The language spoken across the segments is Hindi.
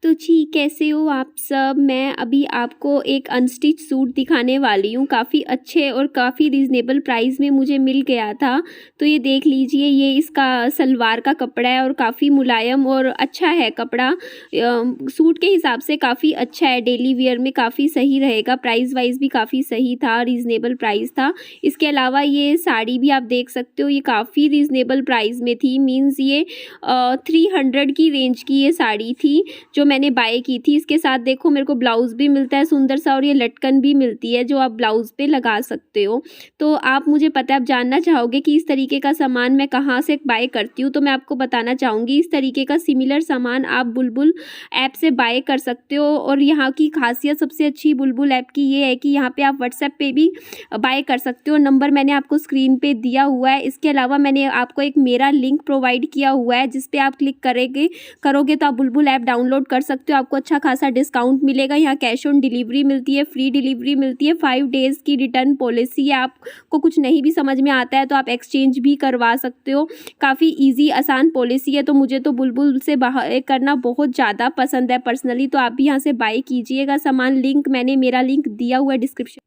तो जी, कैसे हो आप सब? मैं अभी आपको एक अनस्टिच सूट दिखाने वाली हूँ, काफ़ी अच्छे और काफ़ी रीज़नेबल प्राइस में मुझे मिल गया था। तो ये देख लीजिए, ये इसका सलवार का कपड़ा है और काफ़ी मुलायम और अच्छा है कपड़ा। सूट के हिसाब से काफ़ी अच्छा है, डेली वियर में काफ़ी सही रहेगा, प्राइस वाइज़ भी काफ़ी सही था, रीज़नेबल प्राइस था। इसके अलावा ये साड़ी भी आप देख सकते हो, ये काफ़ी रीज़नेबल प्राइस में थी, मीन्स ये 300 की रेंज की ये साड़ी थी, जो मैंने बाय की थी। इसके साथ देखो मेरे को ब्लाउज़ भी मिलता है सुंदर सा, और ये लटकन भी मिलती है जो आप ब्लाउज़ पे लगा सकते हो। तो आप मुझे पता है आप जानना चाहोगे कि इस तरीके का सामान मैं कहाँ से बाय करती हूँ, तो मैं आपको बताना चाहूँगी इस तरीके का सिमिलर सामान आप बुलबुल ऐप से बाय कर सकते हो। और यहाँ की ख़ासियत सबसे अच्छी बुलबुल ऐप की ये है कि यहाँ पे आप व्हाट्सएप पे भी बाय कर सकते हो। नंबर मैंने आपको स्क्रीन पे दिया हुआ है। इसके अलावा मैंने आपको एक मेरा लिंक प्रोवाइड किया हुआ है, जिस पे आप क्लिक करोगे तो आप बुलबुल ऐप डाउनलोड कर सकते हो। आपको अच्छा खासा डिस्काउंट मिलेगा। यहाँ कैश ऑन डिलीवरी मिलती है, फ्री डिलीवरी मिलती है, 5 डेज़ की रिटर्न पॉलिसी है। आपको कुछ नहीं भी समझ में आता है तो आप एक्सचेंज भी करवा सकते हो। काफ़ी ईज़ी आसान पॉलिसी है। तो मुझे तो बुलबुल से बाय करना बहुत ज़्यादा पसंद है पर्सनली। तो आप भी यहाँ से बाय कीजिएगा सामान। मैंने मेरा लिंक दिया हुआ है डिस्क्रिप्शन।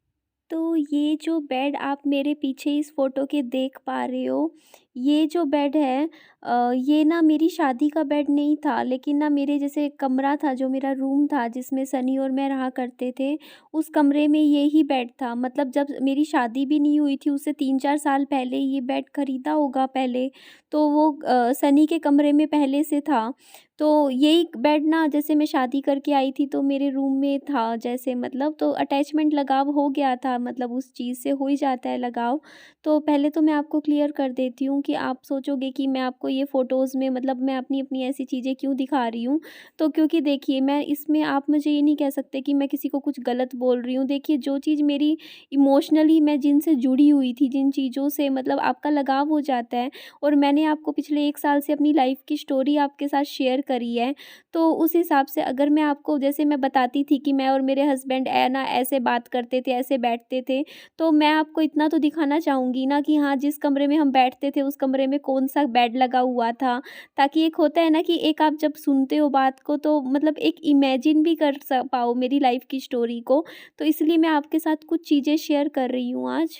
तो ये जो बेड आप मेरे पीछे इस फ़ोटो के देख पा रहे हो, ये जो बेड है ये ना मेरी शादी का बेड नहीं था, लेकिन ना मेरे जैसे कमरा था, जो मेरा रूम था जिसमें सनी और मैं रहा करते थे, उस कमरे में ये ही बेड था। मतलब जब मेरी शादी भी नहीं हुई थी, उससे 3-4 साल पहले ये बेड खरीदा होगा पहले, तो वो सनी के कमरे में पहले से था। तो यही बेड ना जैसे मैं शादी करके आई थी तो मेरे रूम में था, जैसे मतलब तो अटैचमेंट लगाव हो गया था, मतलब उस चीज़ से हो ही जाता है लगाव। तो पहले तो मैं आपको क्लियर कर देती हूँ कि आप सोचोगे कि मैं आपको ये फ़ोटोज़ में मतलब मैं अपनी अपनी ऐसी चीज़ें क्यों दिखा रही हूँ। तो क्योंकि देखिए मैं इसमें आप मुझे ये नहीं कह सकते कि मैं किसी को कुछ गलत बोल रही हूँ। देखिए जो चीज़ मेरी इमोशनली मैं जिनसे जुड़ी हुई थी, जिन चीज़ों से मतलब आपका लगाव हो जाता है, और मैंने आपको पिछले 1 साल से अपनी लाइफ़ की स्टोरी आपके साथ शेयर करी है। तो उस हिसाब से अगर मैं आपको जैसे मैं बताती थी कि मैं और मेरे हस्बैंड ना ऐसे बात करते थे, ऐसे बैठते थे, तो मैं आपको इतना तो दिखाना चाहूँगी ना कि हाँ, जिस कमरे में हम बैठते थे उस कमरे में कौन-सा बेड लगा हुआ था। ताकि एक होता है ना कि एक आप जब सुनते हो बात को तो मतलब एक इमेजिन भी कर पाओ मेरी लाइफ़ की स्टोरी को। तो इसलिए मैं आपके साथ कुछ चीज़ें शेयर कर रही हूँ आज।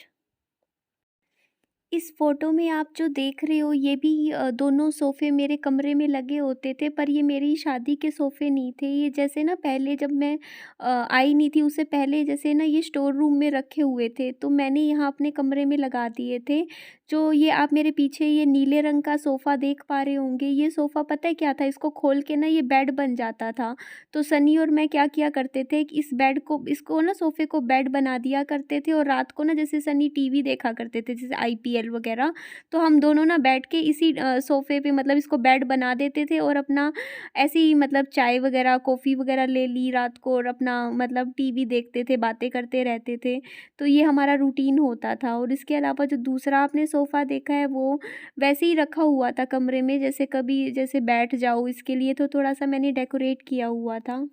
इस फ़ोटो में आप जो देख रहे हो ये भी दोनों सोफ़े मेरे कमरे में लगे होते थे, पर ये मेरी शादी के सोफ़े नहीं थे। ये जैसे ना पहले जब मैं आई नहीं थी उससे पहले जैसे ना ये स्टोर रूम में रखे हुए थे, तो मैंने यहाँ अपने कमरे में लगा दिए थे। जो ये आप मेरे पीछे ये नीले रंग का सोफ़ा देख पा रहे होंगे, ये सोफ़ा पता है क्या था? इसको खोल के ना ये बेड बन जाता था। तो सनी और मैं क्या किया करते थे कि इस बेड को इसको ना सोफ़े को बेड बना दिया करते थे, और रात को ना जैसे सनी टीवी देखा करते थे, जैसे आईपीएल वगैरह, तो हम दोनों ना बैठ के इसी सोफ़े पे मतलब इसको बेड बना देते थे, और अपना ऐसे ही मतलब चाय वगैरह, कॉफ़ी वगैरह ले ली रात को, और अपना मतलब टीवी देखते थे, बातें करते रहते थे। तो ये हमारा रूटीन होता था। और इसके अलावा जो दूसरा आपने सोफ़ा देखा है वो वैसे ही रखा हुआ था कमरे में, जैसे कभी जैसे बैठ जाओ इसके लिए, तो थोड़ा-सा मैंने डेकोरेट किया हुआ था।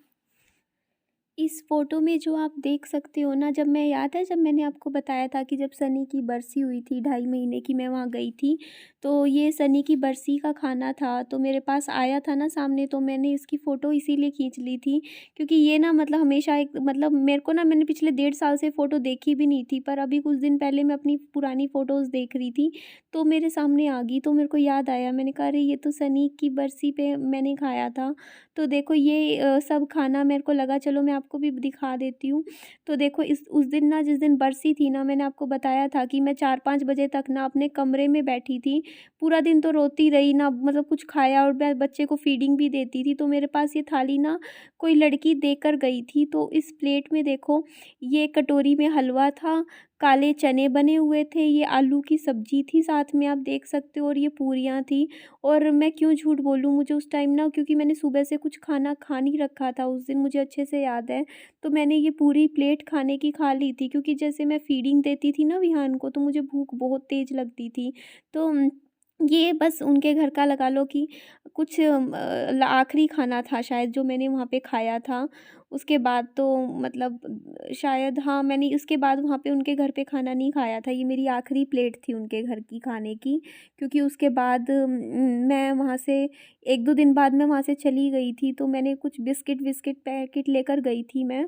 इस फ़ोटो में जो आप देख सकते हो ना, जब मैं याद है जब मैंने आपको बताया था कि जब सनी की बरसी हुई थी 2.5 महीने की, मैं वहाँ गई थी, तो ये सनी की बरसी का खाना था, तो मेरे पास आया था ना सामने, तो मैंने इसकी फ़ोटो इसीलिए खींच ली थी, क्योंकि ये ना मतलब हमेशा एक मतलब मेरे को ना मैंने पिछले 1.5 साल से फ़ोटो देखी भी नहीं थी, पर अभी कुछ दिन पहले मैं अपनी पुरानी फ़ोटोज़ देख रही थी, तो मेरे सामने आ गई, तो मेरे को याद आया, मैंने कहा अरे ये तो सनी की बरसी पे मैंने खाया था। तो देखो ये सब खाना मेरे को लगा चलो मैं आपको भी दिखा देती हूँ। तो देखो इस उस दिन ना जिस दिन बरसी थी ना, मैंने आपको बताया था कि मैं 4-5 बजे तक ना अपने कमरे में बैठी थी। पूरा दिन तो रोती रही ना, मतलब कुछ खाया, और मैं बच्चे को फीडिंग भी देती थी। तो मेरे पास ये थाली ना कोई लड़की देकर गई थी। तो इस प्लेट में देखो ये कटोरी में हलवा था, काले चने बने हुए थे, ये आलू की सब्ज़ी थी साथ में आप देख सकते हो, और ये पूरियाँ थी। और मैं क्यों झूठ बोलूँ, मुझे उस टाइम ना क्योंकि मैंने सुबह से कुछ खाना खा नहीं रखा था उस दिन, मुझे अच्छे से याद है। तो मैंने ये पूरी प्लेट खाने की खा ली थी, क्योंकि जैसे मैं फ़ीडिंग देती थी ना विहान को, तो मुझे भूख बहुत तेज़ लगती थी। तो ये बस उनके घर का लगा लो कि कुछ आखिरी खाना था शायद जो मैंने वहाँ पे खाया था। उसके बाद तो मतलब शायद हाँ, मैंने उसके बाद वहाँ पे उनके घर पे खाना नहीं खाया था। ये मेरी आखिरी प्लेट थी उनके घर की खाने की, क्योंकि उसके बाद मैं वहाँ से 1-2 दिन बाद मैं वहाँ से चली गई थी, तो मैंने कुछ बिस्किट-विस्किट पैकेट लेकर गई थी मैं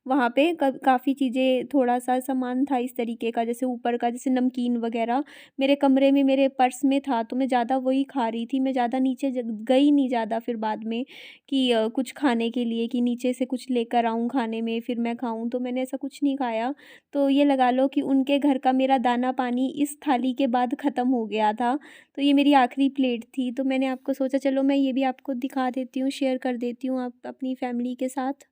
वहाँ पे। काफ़ी चीज़ें, थोड़ा-सा सामान था इस तरीके का, जैसे ऊपर का, जैसे नमकीन वग़ैरह मेरे कमरे में मेरे पर्स में था, तो मैं ज़्यादा वही खा रही थी। मैं ज़्यादा नीचे गई नहीं ज़्यादा फिर बाद में कि कुछ खाने के लिए, कि नीचे से कुछ लेकर आऊँ खाने में फिर मैं खाऊँ, तो मैंने ऐसा कुछ नहीं खाया। तो ये लगा लो कि उनके घर का मेरा दाना-पानी इस थाली के बाद ख़त्म हो गया था। तो ये मेरी आखिरी प्लेट थी, तो मैंने आपको सोचा चलो मैं ये भी आपको दिखा देती हूँ, शेयर कर देती हूँ आप अपनी फैमिली के साथ।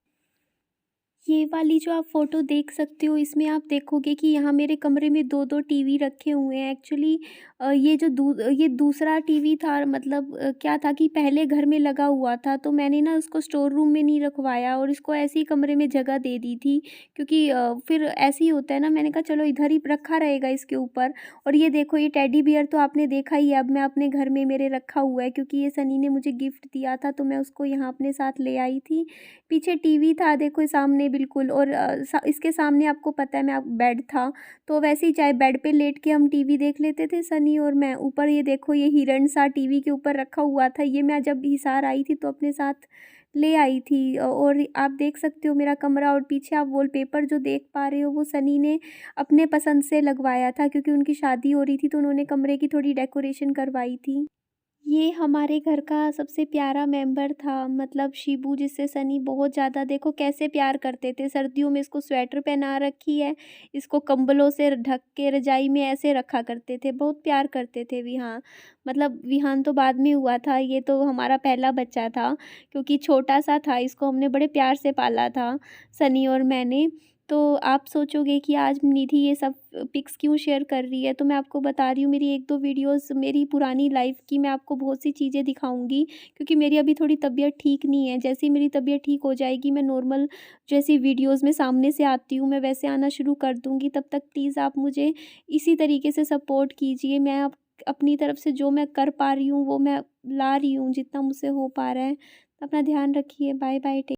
ये वाली जो आप फ़ोटो देख सकते हो, इसमें आप देखोगे कि यहाँ मेरे कमरे में 2-2 टीवी रखे हुए हैं। एक्चुअली ये दूसरा टीवी था, मतलब क्या था कि पहले घर में लगा हुआ था, तो मैंने ना उसको स्टोर रूम में नहीं रखवाया और इसको ऐसे ही कमरे में जगह दे दी थी, क्योंकि फिर ऐसे ही होता है ना, मैंने कहा चलो इधर ही रखा रहेगा इसके ऊपर। और ये देखो, ये टेडी बियर तो आपने देखा ही है, अब मैं अपने घर में मेरे रखा हुआ है, क्योंकि ये सनी ने मुझे गिफ्ट दिया था, तो मैं उसको यहाँ अपने साथ ले आई थी। पीछे टीवी था देखो सामने बिल्कुल, और इसके सामने आपको पता है मैं बेड था, तो वैसे ही चाहे बेड पे लेट के हम टीवी देख लेते थे सनी और मैं। ऊपर ये देखो, ये हिरण सा टीवी के ऊपर रखा हुआ था, ये मैं जब हिसार आई थी तो अपने साथ ले आई थी। और आप देख सकते हो मेरा कमरा, और पीछे आप वॉलपेपर जो देख पा रहे हो वो सनी ने अपने पसंद से लगवाया था, क्योंकि उनकी शादी हो रही थी तो उन्होंने कमरे की थोड़ी डेकोरेशन करवाई थी। ये हमारे घर का सबसे प्यारा मेंबर था, मतलब शिबू, जिससे सनी बहुत ज़्यादा, देखो कैसे प्यार करते थे। सर्दियों में इसको स्वेटर पहना रखी है, इसको कंबलों से ढक के रजाई में ऐसे रखा करते थे, बहुत प्यार करते थे विहान। मतलब विहान तो बाद में हुआ था, ये तो हमारा पहला बच्चा था, क्योंकि छोटा सा था, इसको हमने बड़े प्यार से पाला था सनी और मैंने। तो आप सोचोगे कि आज निधि ये सब पिक्स क्यों शेयर कर रही है, तो मैं आपको बता रही हूँ, मेरी 1-2 वीडियोज़ मेरी पुरानी लाइफ़ की मैं आपको बहुत सी चीज़ें दिखाऊँगी, क्योंकि मेरी अभी थोड़ी तबीयत ठीक नहीं है। जैसे ही मेरी तबीयत ठीक हो जाएगी, मैं नॉर्मल जैसी वीडियोज़ में सामने से आती हूँ, मैं वैसे आना शुरू कर दूँगी। तब तक प्लीज़ आप मुझे इसी तरीके से सपोर्ट कीजिए। मैं अपनी तरफ से जो मैं कर पा रही हूँ, वो मैं ला रही हूँ, जितना मुझसे हो पा रहा है। अपना ध्यान रखिए। Bye bye.